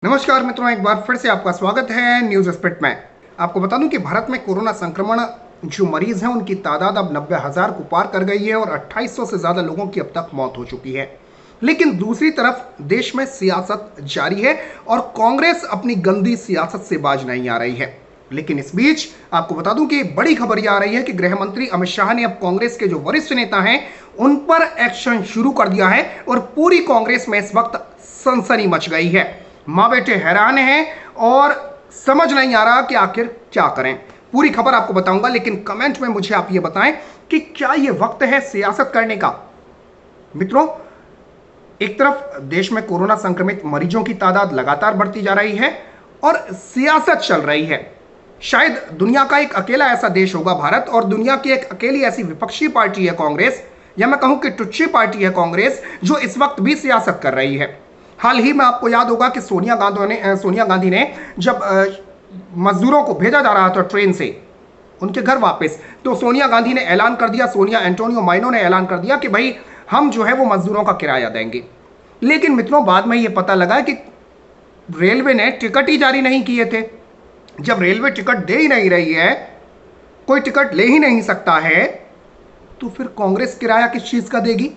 नमस्कार मित्रों, एक बार फिर से आपका स्वागत है न्यूज स्पिट में। आपको बता दूं कि भारत में कोरोना संक्रमण जो मरीज हैं उनकी तादाद अब 90,000 को पार कर गई है और 2800 से ज्यादा लोगों की अब तक मौत हो चुकी है। लेकिन दूसरी तरफ देश में सियासत जारी है और कांग्रेस अपनी गंदी सियासत से बाज नहीं आ रही है। लेकिन इस बीच आपको बता दूं कि बड़ी खबर यह आ रही है कि गृह मंत्री अमित शाह ने अब कांग्रेस के जो वरिष्ठ नेता हैं उन पर एक्शन शुरू कर दिया है और पूरी कांग्रेस में इस वक्त सनसनी मच गई है। माँ बेटे हैरान हैं और समझ नहीं आ रहा कि आखिर क्या करें। पूरी खबर आपको बताऊंगा, लेकिन कमेंट में मुझे आप ये बताएं कि क्या ये वक्त है सियासत करने का। मित्रों, एक तरफ देश में कोरोना संक्रमित मरीजों की तादाद लगातार बढ़ती जा रही है और सियासत चल रही है। शायद दुनिया का एक अकेला ऐसा देश होगा भारत, और दुनिया की एक अकेली ऐसी विपक्षी पार्टी है कांग्रेस, या मैं कहूं कि टुच्ची पार्टी है कांग्रेस, जो इस वक्त भी सियासत कर रही है। हाल ही में आपको याद होगा कि सोनिया गांधी ने जब मजदूरों को भेजा जा रहा था ट्रेन से उनके घर वापस, तो सोनिया गांधी ने ऐलान कर दिया, सोनिया एंटोनियो माइनो ने ऐलान कर दिया कि भाई हम जो है वो मजदूरों का किराया देंगे। लेकिन मित्रों, बाद में ये पता लगा कि रेलवे ने टिकट ही जारी नहीं किए थे। जब रेलवे टिकट दे ही नहीं रही है, कोई टिकट ले ही नहीं सकता है, तो फिर कांग्रेस किराया किस चीज का देगी?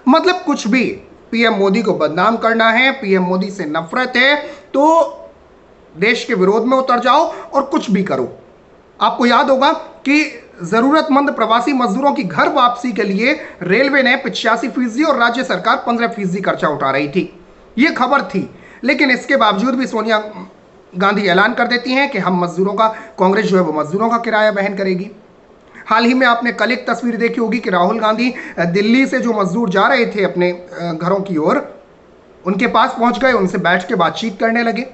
मतलब कुछ भी, पीएम मोदी को बदनाम करना है, पीएम मोदी से नफरत है तो देश के विरोध में उतर जाओ और कुछ भी करो। आपको याद होगा कि जरूरतमंद प्रवासी मजदूरों की घर वापसी के लिए रेलवे ने 85% और राज्य सरकार 15% खर्चा उठा रही थी। यह खबर थी, लेकिन इसके बावजूद भी सोनिया गांधी ऐलान कर देती हैं कि हम मजदूरों का, कांग्रेस जो है वो मजदूरों का किराया वहन करेगी। हाल ही में आपने कल एक तस्वीर देखी होगी कि राहुल गांधी दिल्ली से जो मजदूर जा रहे थे अपने घरों की ओर, उनके पास पहुंच गए, उनसे बैठ के बातचीत करने लगे।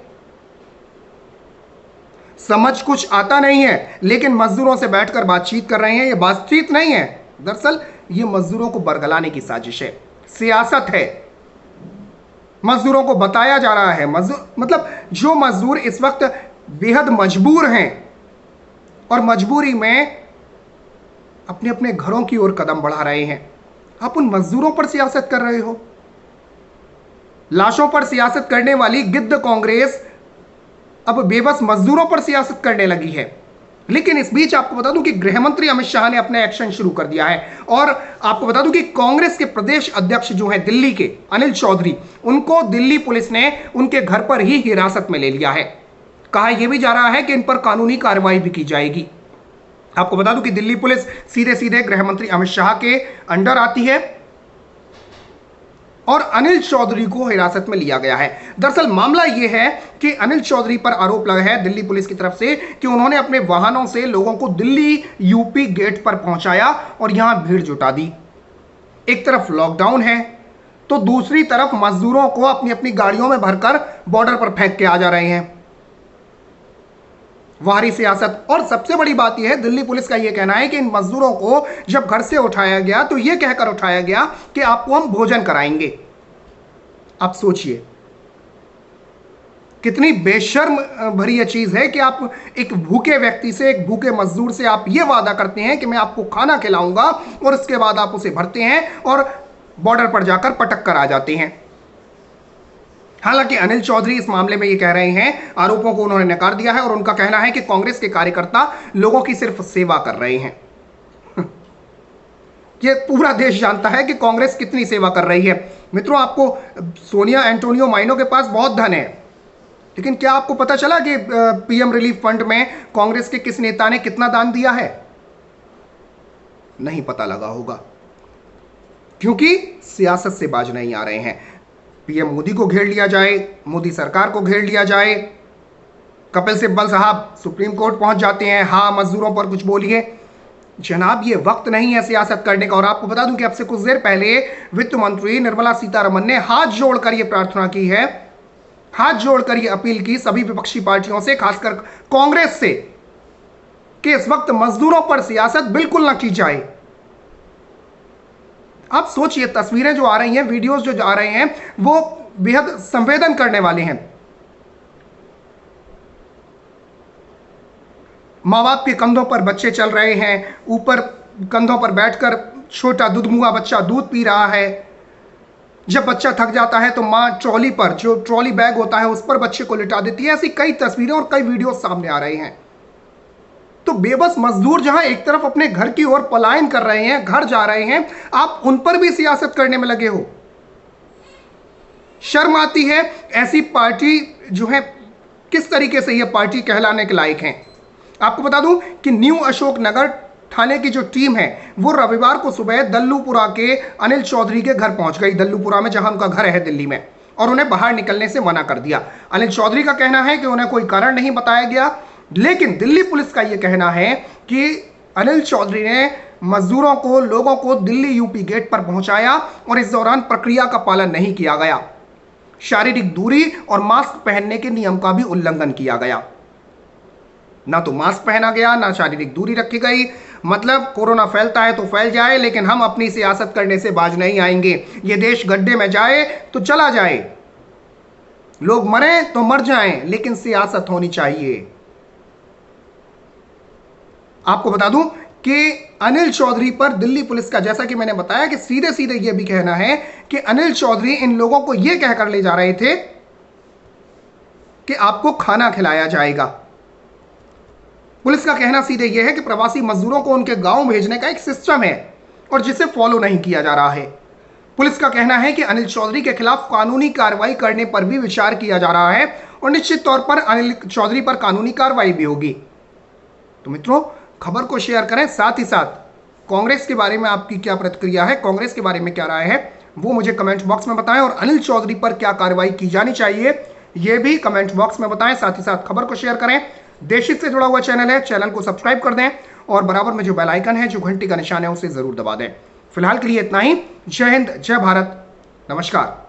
समझ कुछ आता नहीं है, लेकिन मजदूरों से बैठकर बातचीत कर रहे हैं। ये बातचीत नहीं है, दरअसल ये मजदूरों को बरगलाने की साजिश है, सियासत है। मजदूरों को बताया जा रहा है, मतलब जो मजदूर इस वक्त बेहद मजबूर हैं और मजबूरी में अपने अपने घरों की ओर कदम बढ़ा रहे हैं, आप उन मजदूरों पर सियासत कर रहे हो। लाशों पर सियासत करने वाली गिद्ध कांग्रेस अब बेबस मजदूरों पर सियासत करने लगी है। लेकिन इस बीच आपको बता दूं कि गृह मंत्री अमित शाह ने अपना एक्शन शुरू कर दिया है, और आपको बता दूं कि कांग्रेस के प्रदेश अध्यक्ष जो हैं दिल्ली के अनिल चौधरी, उनको दिल्ली पुलिस ने उनके घर पर ही हिरासत में ले लिया है। कहा यह भी जा रहा है कि इन पर कानूनी कार्रवाई भी की जाएगी। आपको बता दूं कि दिल्ली पुलिस सीधे सीधे गृह मंत्री अमित शाह के अंडर आती है और अनिल चौधरी को हिरासत में लिया गया है। दरअसल मामला यह है कि अनिल चौधरी पर आरोप लगा है दिल्ली पुलिस की तरफ से कि उन्होंने अपने वाहनों से लोगों को दिल्ली यूपी गेट पर पहुंचाया और यहां भीड़ जुटा दी। एक तरफ लॉकडाउन है तो दूसरी तरफ मजदूरों को अपनी अपनी गाड़ियों में भरकर बॉर्डर पर फेंक के आ जा रहे हैं। बाहरी सियासत। और सबसे बड़ी बात यह है, दिल्ली पुलिस का यह कहना है कि इन मजदूरों को जब घर से उठाया गया तो यह कहकर उठाया गया कि आपको हम भोजन कराएंगे। आप सोचिए कितनी बेशर्म भरी यह चीज है कि आप एक भूखे व्यक्ति से, एक भूखे मजदूर से आप यह वादा करते हैं कि मैं आपको खाना खिलाऊंगा, और उसके बाद आप उसे भरते हैं और बॉर्डर पर जाकर पटक कर आ जाते हैं। हालांकि अनिल चौधरी इस मामले में ये कह रहे हैं, आरोपों को उन्होंने नकार दिया है और उनका कहना है कि कांग्रेस के कार्यकर्ता लोगों की सिर्फ सेवा कर रहे हैं। ये पूरा देश जानता है कि कांग्रेस कितनी सेवा कर रही है। मित्रों, आपको सोनिया एंटोनियो माइनो के पास बहुत धन है, लेकिन क्या आपको पता चला कि पीएम रिलीफ फंड में कांग्रेस के किस नेता ने कितना दान दिया है? नहीं पता लगा होगा, क्योंकि सियासत से बाज नहीं आ रहे हैं। पीएम मोदी को घेर लिया जाए, मोदी सरकार को घेर लिया जाए, कपिल सिब्बल साहब सुप्रीम कोर्ट पहुंच जाते हैं, हाँ मजदूरों पर कुछ बोलिए। जनाब, ये वक्त नहीं है सियासत करने का। और आपको बता दूं कि अब से कुछ देर पहले वित्त मंत्री निर्मला सीतारमण ने हाथ जोड़कर यह प्रार्थना की है, हाथ जोड़कर यह अपील की सभी विपक्षी पार्टियों से, खासकर कांग्रेस से, कि इस वक्त मजदूरों पर सियासत बिल्कुल न की जाए। आप सोचिए, तस्वीरें जो आ रही हैं, वीडियोस जो आ रहे हैं, वो बेहद संवेदन करने वाले हैं। माँ बाप के कंधों पर बच्चे चल रहे हैं, ऊपर कंधों पर बैठकर छोटा दुधमुआ बच्चा दूध पी रहा है, जब बच्चा थक जाता है तो मां ट्रॉली पर, जो ट्रॉली बैग होता है, उस पर बच्चे को लिटा देती है। ऐसी कई तस्वीरें और कई वीडियो सामने आ रहे हैं। तो बेबस मजदूर जहां एक तरफ अपने घर की ओर पलायन कर रहे हैं, घर जा रहे हैं, आप उन पर भी सियासत करने में लगे हो। शर्म आती है। ऐसी पार्टी जो है, किस तरीके से यह पार्टी कहलाने के लायक है। आपको बता दूं कि न्यू अशोकनगर थाने की जो टीम है वो रविवार को सुबह दल्लूपुरा के अनिल चौधरी के घर पहुंच गई, दल्लूपुरा में, जहां उनका घर है दिल्ली में, और उन्हें बाहर निकलने से मना कर दिया। अनिल चौधरी का कहना है कि उन्हें कोई कारण नहीं बताया गया, लेकिन दिल्ली पुलिस का यह कहना है कि अनिल चौधरी ने मजदूरों को, लोगों को दिल्ली यूपी गेट पर पहुंचाया और इस दौरान प्रक्रिया का पालन नहीं किया गया। शारीरिक दूरी और मास्क पहनने के नियम का भी उल्लंघन किया गया। ना तो मास्क पहना गया, ना शारीरिक दूरी रखी गई। मतलब कोरोना फैलता है तो फैल जाए, लेकिन हम अपनी सियासत करने से बाज नहीं आएंगे। ये देश गड्ढे में जाए तो चला जाए, लोग मरे तो मर जाएं, लेकिन सियासत होनी चाहिए। आपको बता दूं कि अनिल चौधरी पर दिल्ली पुलिस का, जैसा कि मैंने बताया, कि सीधे सीधे यह भी कहना है कि अनिल चौधरी इन लोगों को यह कहकर ले जा रहे थे कि आपको खाना खिलाया जाएगा। पुलिस का कहना सीधे यह है कि प्रवासी मजदूरों को उनके गांव भेजने का एक सिस्टम है और जिसे फॉलो नहीं किया जा रहा है। पुलिस का कहना है कि अनिल चौधरी के खिलाफ कानूनी कार्रवाई करने पर भी विचार किया जा रहा है और निश्चित तौर पर अनिल चौधरी पर कानूनी कार्रवाई भी होगी। तो मित्रों, खबर को शेयर करें, साथ ही साथ कांग्रेस के बारे में आपकी क्या प्रतिक्रिया है, कांग्रेस के बारे में क्या राय है, वो मुझे कमेंट बॉक्स में बताएं, और अनिल चौधरी पर क्या कार्रवाई की जानी चाहिए यह भी कमेंट बॉक्स में बताएं। साथ ही साथ खबर को शेयर करें। देशहित से जुड़ा हुआ चैनल है, चैनल को सब्सक्राइब कर दें और बराबर में जो बेल आइकन है, जो घंटी का निशान है, उसे जरूर दबा दें। फिलहाल के लिए इतना ही। जय हिंद, जय भारत, नमस्कार।